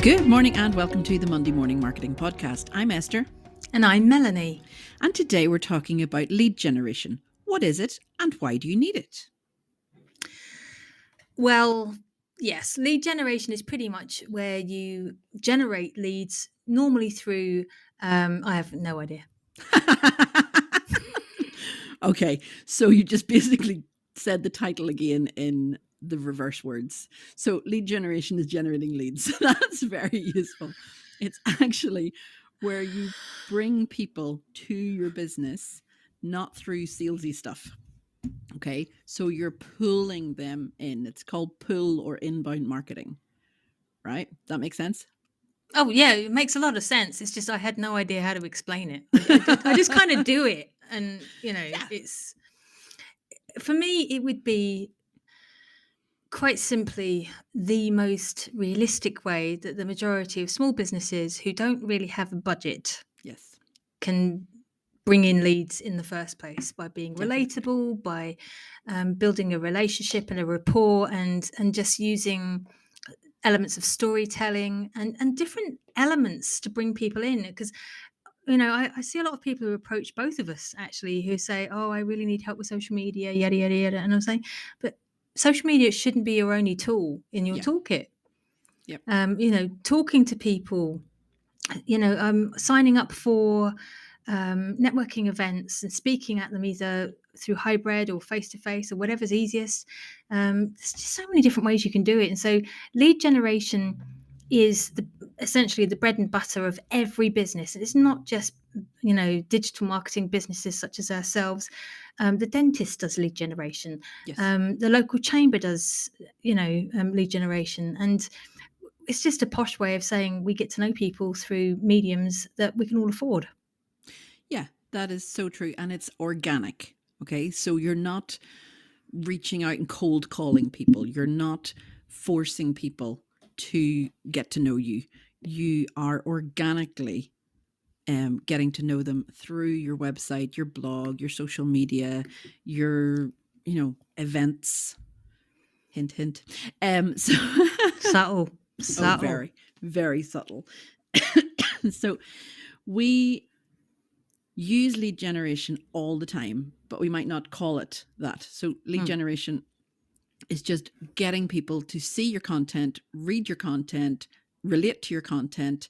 Good morning and welcome to the Monday Morning Marketing Podcast. I'm Esther. And I'm Melanie. And today we're talking about lead generation. What is it and why do you need it? Well, yes, lead generation is pretty much where you generate leads normally through, I have no idea. Okay, so you just basically said the title again in the reverse words. So lead generation is generating leads. That's very useful. It's actually where you bring people to your business, not through salesy stuff. Okay, so you're pulling them in. It's called pull or inbound marketing, right? That makes sense? Oh, yeah, it makes a lot of sense. It's just I had no idea how to explain it. I just kind of do it. And, it's, for me, it would be quite simply the most realistic way that the majority of small businesses who don't really have a budget Yes. can bring in leads in the first place by being Definitely. relatable, by building a relationship and a rapport, and just using elements of storytelling and different elements to bring people in. Because I see a lot of people who approach both of us actually who say, "Oh, I really need help with social media, yada yada yada," and I'm saying, but social media shouldn't be your only tool in your toolkit. Yep. Talking to people, signing up for networking events and speaking at them either through hybrid or face-to-face or whatever's easiest. There's just so many different ways you can do it. And so lead generation is essentially the bread and butter of every business. And it's not just, digital marketing businesses such as ourselves. The dentist does lead generation. Yes. The local chamber does, lead generation. And it's just a posh way of saying we get to know people through mediums that we can all afford. Yeah, that is so true. And it's organic. Okay. So you're not reaching out and cold calling people. You're not forcing people to get to know you. You are organically getting to know them through your website, your blog, your social media, your, events. Hint, hint. So Subtle. Oh, very, very subtle. So we use lead generation all the time, but we might not call it that. So lead generation is just getting people to see your content, read your content, relate to your content,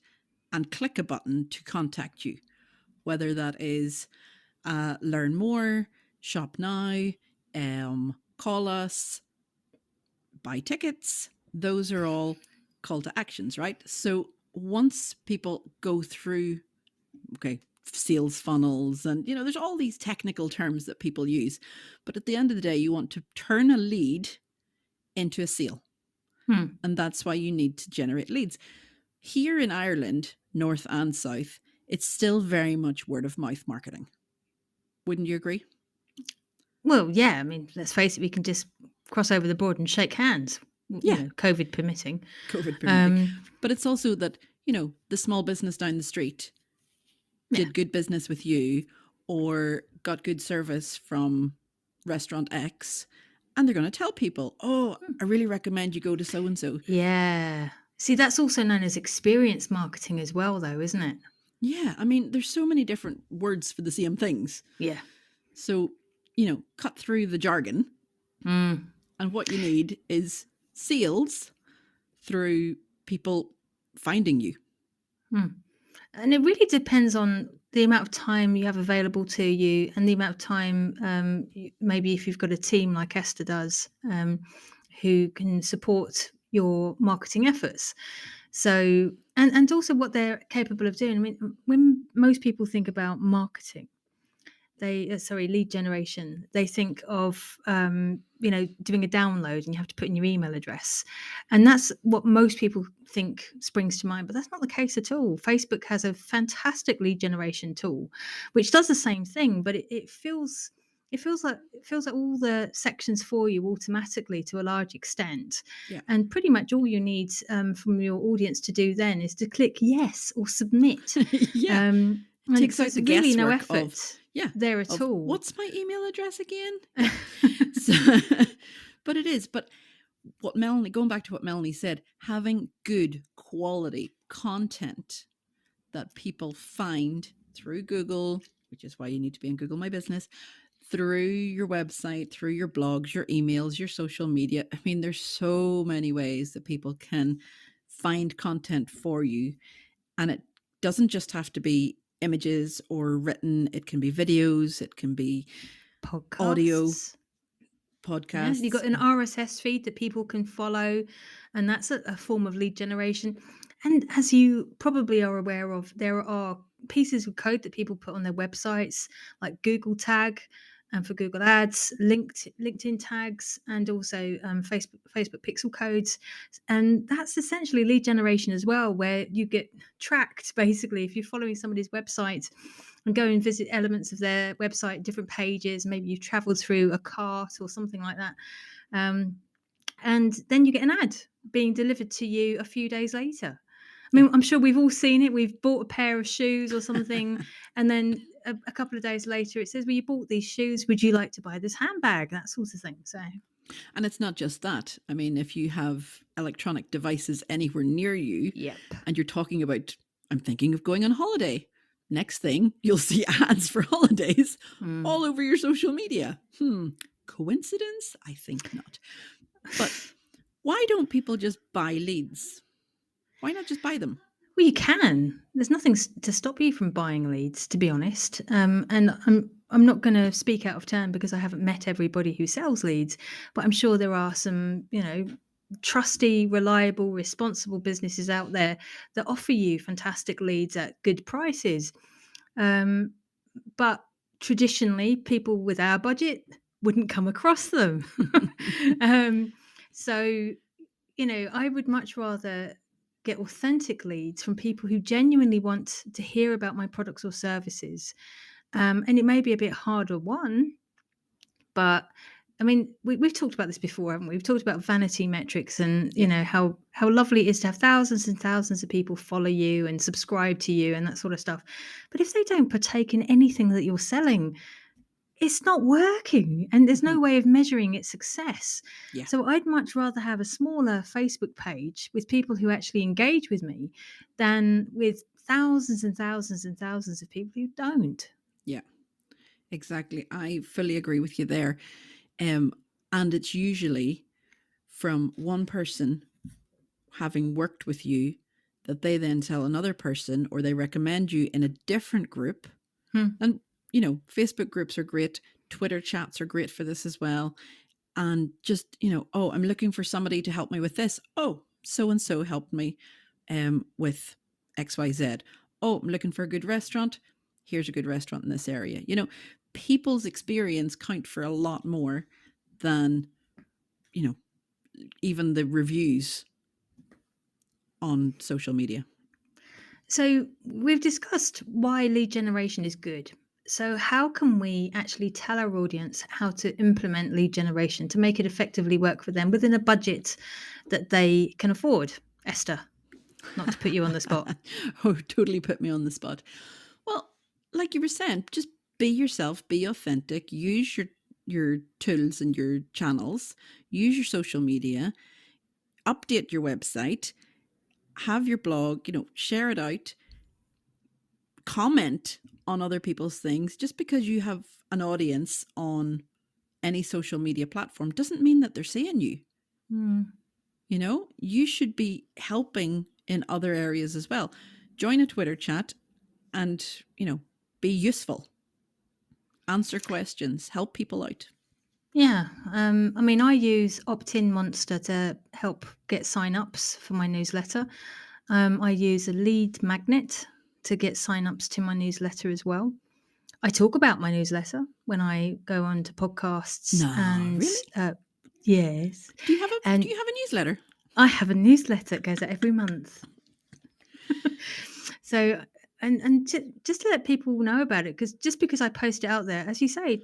and click a button to contact you. Whether that is learn more, shop now, call us, buy tickets. Those are all call to actions, right? So once people go through, sales funnels and, there's all these technical terms that people use. But at the end of the day, you want to turn a lead into a sale. And that's why you need to generate leads. Here in Ireland, north and south, it's still very much word of mouth marketing. Wouldn't you agree? Well, yeah. I mean, let's face it, we can just cross over the board and shake hands. Yeah. COVID permitting. But it's also that, the small business down the street did good business with you or got good service from restaurant X, and they're going to tell people, oh, I really recommend you go to so-and-so. Yeah. See, that's also known as experience marketing as well, though, isn't it? Yeah. I mean, there's so many different words for the same things. Yeah. So, cut through the jargon. And what you need is sales through people finding you. And it really depends on the amount of time you have available to you and the amount of time, maybe if you've got a team like Esther does, who can support your marketing efforts. So, and also what they're capable of doing. I mean, when most people think about marketing, lead generation, they think of, doing a download and you have to put in your email address. And that's what most people think springs to mind, but that's not the case at all. Facebook has a fantastic lead generation tool, which does the same thing, but it feels it feels like all the sections for you automatically to a large extent, Yeah. and pretty much all you need from your audience to do then is to click yes or submit. Yeah. It And takes so out it's the really no guesswork effort of, yeah, there at of all. what's my email address again? Yeah. So, but it is. But what Melanie, going back to what Melanie said, having good quality content that people find through Google, which is why you need to be in Google My Business, through your website, through your blogs, your emails, your social media. I mean, there's so many ways that people can find content for you. And it doesn't just have to be images or written, it can be videos, it can be audio, Podcasts. Yeah, you've podcasts. got an RSS feed that people can follow, and that's a form of lead generation. And as you probably are aware of, there are pieces of code that people put on their websites, like Google tag, and for Google Ads, LinkedIn tags, and also Facebook pixel codes, and that's essentially lead generation as well, where you get tracked basically if you're following somebody's website and go and visit elements of their website, different pages. Maybe you've traveled through a cart or something like that. Um, and then you get an ad being delivered to you a few days later. I Yeah. mean, I'm sure we've all seen it. We've bought a pair of shoes or something, and then a couple of days later it says, well, you bought these shoes. Would you like to buy this handbag? That sort of thing. So, And it's not just that. I mean, if you have electronic devices anywhere near you yep. and you're talking about, I'm thinking of going on holiday, next thing you'll see ads for holidays all over your social media. Coincidence? I think not. But why don't people just buy leads? Why not just buy them? Well, you can. There's nothing to stop you from buying leads, to be honest. And I'm not going to speak out of turn because I haven't met everybody who sells leads, but I'm sure there are some, trusty, reliable, responsible businesses out there that offer you fantastic leads at good prices. But traditionally, people with our budget wouldn't come across them. So I would much rather get authentic leads from people who genuinely want to hear about my products or services. And it may be a bit harder won, but I mean, we've talked about this before, haven't we? We've talked about vanity metrics and, Yeah. how lovely it is to have thousands and thousands of people follow you and subscribe to you and that sort of stuff. But if they don't partake in anything that you're selling, it's not working, and there's no way of measuring its success. Yeah. So I'd much rather have a smaller Facebook page with people who actually engage with me than with thousands and thousands and thousands of people who don't. Yeah. Exactly. I fully agree with you there. And it's usually from one person having worked with you that they then tell another person or they recommend you in a different group. And, Facebook groups are great. Twitter chats are great for this as well. And just, oh, I'm looking for somebody to help me with this. Oh, so and so helped me with XYZ. Oh, I'm looking for a good restaurant. Here's a good restaurant in this area. People's experience count for a lot more than, even the reviews on social media. So we've discussed why lead generation is good. So how can we actually tell our audience how to implement lead generation to make it effectively work for them within a budget that they can afford? Esther, not to put you on the spot. Oh, totally put me on the spot. Well, like you were saying, just be yourself, be authentic, use your tools and your channels, use your social media, update your website, have your blog, share it out, comment on other people's things. Just because you have an audience on any social media platform doesn't mean that they're seeing you. You should be helping in other areas as well. Join a Twitter chat and, be useful. Answer questions, help people out. Yeah. I mean, I use Opt-in Monster to help get sign-ups for my newsletter. I use a lead magnet to get sign-ups to my newsletter as well. I talk about my newsletter when I go on to podcasts. No, And really? yes. Do you have And a newsletter? I have a newsletter that goes out every month. So, and just to let people know about it, because just because I post it out there, as you say,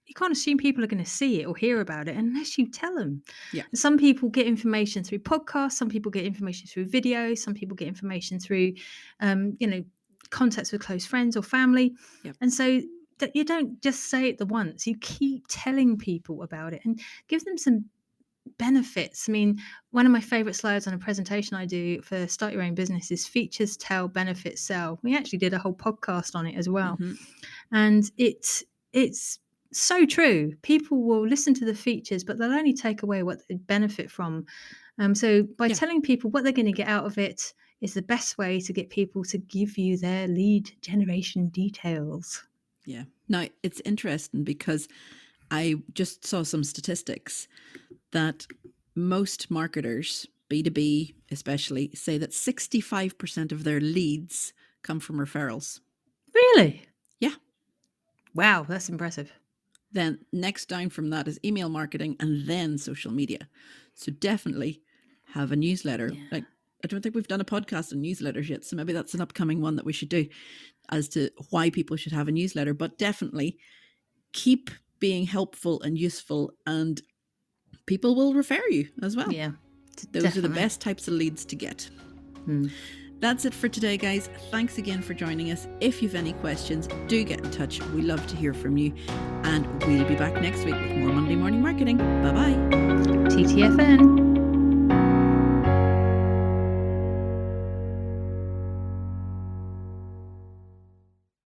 you can't assume people are going to see it or hear about it unless you tell them. Yeah. Some people get information through podcasts, some people get information through videos, some people get information through, contacts with close friends or family. Yep. And so that you don't just say it the once, you keep telling people about it and give them some benefits. I mean, one of my favorite slides on a presentation I do for Start Your Own Business is features, tell, benefits, sell. We actually did a whole podcast on it as well. Mm-hmm. And it's so true. People will listen to the features, but they'll only take away what they benefit from. So by telling people what they're going to get out of it is the best way to get people to give you their lead generation details. Yeah. Now, it's interesting because I just saw some statistics that most marketers, B2B especially, say that 65% of their leads come from referrals. Really? Yeah. Wow, that's impressive. Then next down from that is email marketing and then social media. So definitely have a newsletter. Yeah. Like, I don't think we've done a podcast on newsletters yet, so maybe that's an upcoming one that we should do as to why people should have a newsletter. But definitely keep being helpful and useful, and people will refer you as well. Yeah, Those are the best types of leads to get. That's it for today, guys. Thanks again for joining us. If you've any questions, do get in touch. We love to hear from you. And we'll be back next week with more Monday Morning Marketing. Bye-bye. TTFN.